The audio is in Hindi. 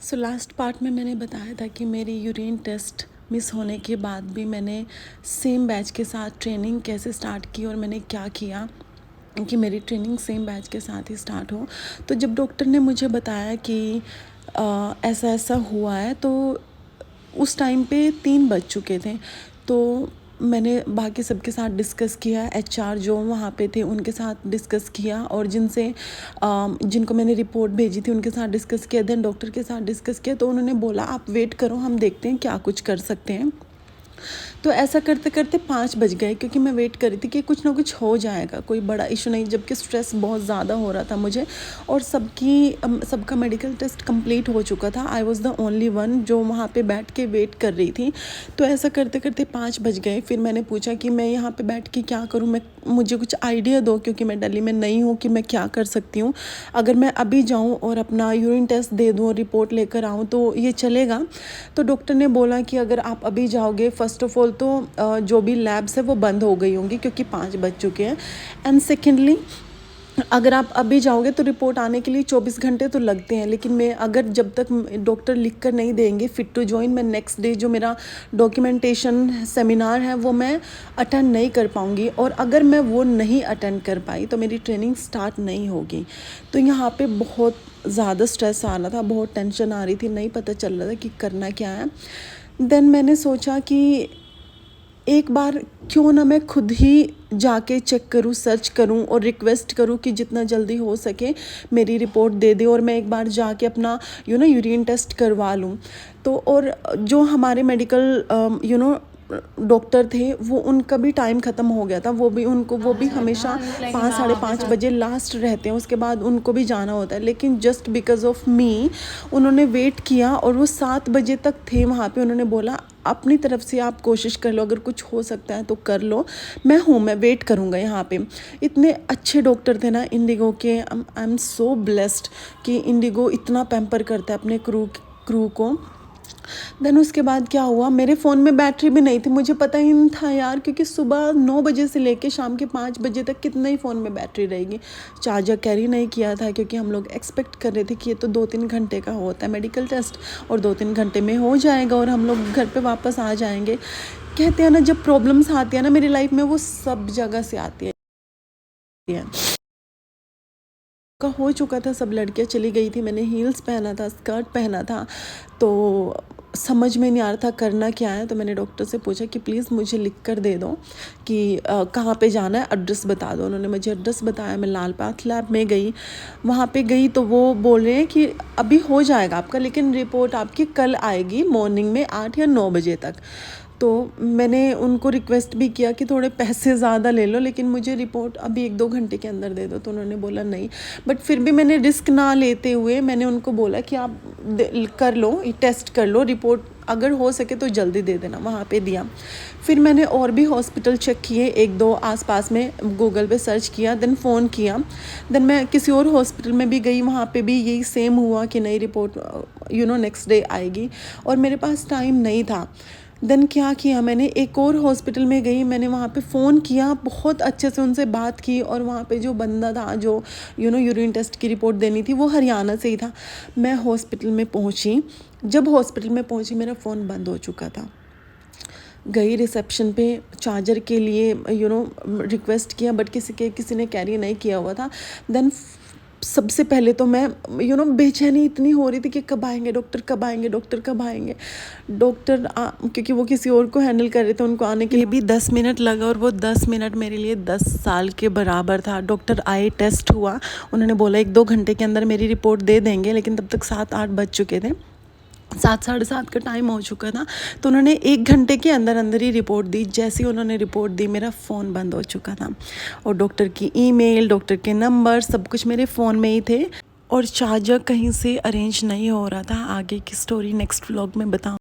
सो लास्ट पार्ट में मैंने बताया था कि मेरी यूरिन टेस्ट मिस होने के बाद भी मैंने सेम बैच के साथ ट्रेनिंग कैसे स्टार्ट की और मैंने क्या किया कि मेरी ट्रेनिंग सेम बैच के साथ ही स्टार्ट हो। तो जब डॉक्टर ने मुझे बताया कि ऐसा ऐसा हुआ है, तो उस टाइम पे 3 बज चुके थे। तो मैंने बाकी सबके साथ डिस्कस किया, एचआर जो वहाँ पे थे उनके साथ डिस्कस किया, और जिनको मैंने रिपोर्ट भेजी थी उनके साथ डिस्कस किया, देन डॉक्टर के साथ डिस्कस किया। तो उन्होंने बोला आप वेट करो, हम देखते हैं क्या कुछ कर सकते हैं। तो ऐसा करते करते 5 बज गए, क्योंकि मैं वेट कर रही थी कि कुछ ना कुछ हो जाएगा, कोई बड़ा इशू नहीं, जबकि स्ट्रेस बहुत ज़्यादा हो रहा था मुझे, और सबका मेडिकल टेस्ट कंप्लीट हो चुका था। I was the only one जो वहाँ पे बैठ के वेट कर रही थी। तो ऐसा करते करते 5 बज गए। फिर मैंने पूछा कि मैं यहाँ पे बैठ के क्या करूँ, मुझे कुछ आइडिया दो, क्योंकि मैं दिल्ली में नई हूँ, कि मैं क्या कर सकती हूँ। अगर मैं अभी जाऊँ और अपना यूरिन टेस्ट दे दूँ और रिपोर्ट लेकर आऊँ तो ये चलेगा? तो डॉक्टर ने बोला कि अगर आप अभी जाओगे, फ़र्स्ट ऑफ़ ऑल तो जो भी लैब्स है वो बंद हो गई होंगी, क्योंकि 5 बज चुके हैं। एंड सेकेंडली, अगर आप अभी जाओगे तो रिपोर्ट आने के लिए 24 घंटे तो लगते हैं, लेकिन मैं अगर जब तक डॉक्टर लिख कर नहीं देंगे फिट टू जॉइन, मैं नेक्स्ट डे जो मेरा डॉक्यूमेंटेशन सेमिनार है वो मैं अटेंड नहीं कर पाऊँगी, और अगर मैं वो नहीं अटेंड कर पाई तो मेरी ट्रेनिंग स्टार्ट नहीं होगी। तो यहाँ पे बहुत ज़्यादा स्ट्रेस आ रहा था, बहुत टेंशन आ रही थी, नहीं पता चल रहा था कि करना क्या है। देन मैंने सोचा कि एक बार क्यों ना मैं खुद ही जाके चेक करूँ, सर्च करूँ और रिक्वेस्ट करूँ कि जितना जल्दी हो सके मेरी रिपोर्ट दे दे, और मैं एक बार जाके अपना यूरिन टेस्ट करवा लूँ। तो और जो हमारे मेडिकल डॉक्टर थे वो उनका भी टाइम ख़त्म हो गया था, वो भी हमेशा 5 साढ़े 5 बजे लास्ट रहते हैं, उसके बाद उनको भी जाना होता है। लेकिन जस्ट बिकॉज़ ऑफ मी उन्होंने वेट किया, और वो 7 बजे तक थे वहाँ पे। उन्होंने बोला अपनी तरफ से आप कोशिश कर लो, अगर कुछ हो सकता है तो कर लो, मैं वेट करूँगा यहाँ पे। इतने अच्छे डॉक्टर थे ना इंडिगो के। आई एम सो ब्लेस्ड कि इंडिगो इतना पैम्पर करता है अपने क्रू को। देन उसके बाद क्या हुआ, मेरे फ़ोन में बैटरी भी नहीं थी, मुझे पता ही नहीं था यार, क्योंकि सुबह 9 बजे से लेके शाम के 5 बजे तक कितना ही फ़ोन में बैटरी रहेगी। चार्जर कैरी नहीं किया था, क्योंकि हम लोग एक्सपेक्ट कर रहे थे कि ये तो 2-3 घंटे का होता है मेडिकल टेस्ट, और 2-3 घंटे में हो जाएगा और हम लोग घर पे वापस आ जाएंगे। कहते हैं ना, जब प्रॉब्लम्स आती है ना मेरी लाइफ में, वो सब जगह से आती है। का हो चुका था, सब लड़कियां चली गई थी, मैंने हील्स पहना था, स्कर्ट पहना था, तो समझ में नहीं आ रहा था करना क्या है। तो मैंने डॉक्टर से पूछा कि प्लीज़ मुझे लिख कर दे दो कि कहाँ पे जाना है, एड्रेस बता दो। उन्होंने मुझे एड्रेस बताया, मैं लाल पाथ लैब में गई। वहाँ पे गई तो वो बोल रहे हैं कि अभी हो जाएगा आपका, लेकिन रिपोर्ट आपकी कल आएगी मॉर्निंग में 8 या 9 बजे तक। तो मैंने उनको रिक्वेस्ट भी किया कि थोड़े पैसे ज़्यादा ले लो, लेकिन मुझे रिपोर्ट अभी 1-2 घंटे के अंदर दे दो। तो उन्होंने बोला नहीं, बट फिर भी मैंने रिस्क ना लेते हुए मैंने उनको बोला कि आप कर लो, टेस्ट कर लो, रिपोर्ट अगर हो सके तो जल्दी दे देना। वहाँ पे दिया। फिर मैंने और भी हॉस्पिटल चेक किए, 1-2 आसपास में गूगल पे सर्च किया, देन फ़ोन किया। देन मैं किसी और हॉस्पिटल में भी गई, वहाँ पे भी यही सेम हुआ कि नई रिपोर्ट नेक्स्ट डे आएगी, और मेरे पास टाइम नहीं था। देन क्या किया, मैंने एक और हॉस्पिटल में गई, मैंने वहाँ पे फ़ोन किया, बहुत अच्छे से उनसे बात की, और वहाँ पे जो बंदा था जो यूरिन टेस्ट की रिपोर्ट देनी थी वो हरियाणा से ही था। मैं हॉस्पिटल में पहुँची, जब हॉस्पिटल में पहुँची मेरा फ़ोन बंद हो चुका था। गई रिसेप्शन पे चार्जर के लिए रिक्वेस्ट किया, बट किसी ने कैरी नहीं किया हुआ था। देन सबसे पहले तो मैं बेचैनी इतनी हो रही थी कि कब आएंगे डॉक्टर, कब आएंगे डॉक्टर, कब आएंगे डॉक्टर। क्योंकि वो किसी और को हैंडल कर रहे थे, उनको आने के लिए भी 10 मिनट लगा, और वो 10 मिनट मेरे लिए 10 साल के बराबर था। डॉक्टर आए, टेस्ट हुआ, उन्होंने बोला 1-2 घंटे के अंदर मेरी रिपोर्ट दे देंगे, लेकिन तब तक 7-8 बज चुके थे, 7 साढ़े 7 का टाइम हो चुका था। तो उन्होंने 1 घंटे के अंदर अंदर ही रिपोर्ट दी। जैसे ही उन्होंने रिपोर्ट दी मेरा फ़ोन बंद हो चुका था, और डॉक्टर की ईमेल, डॉक्टर के नंबर सब कुछ मेरे फ़ोन में ही थे, और चार्जर कहीं से अरेंज नहीं हो रहा था। आगे की स्टोरी नेक्स्ट व्लॉग में बताऊँ।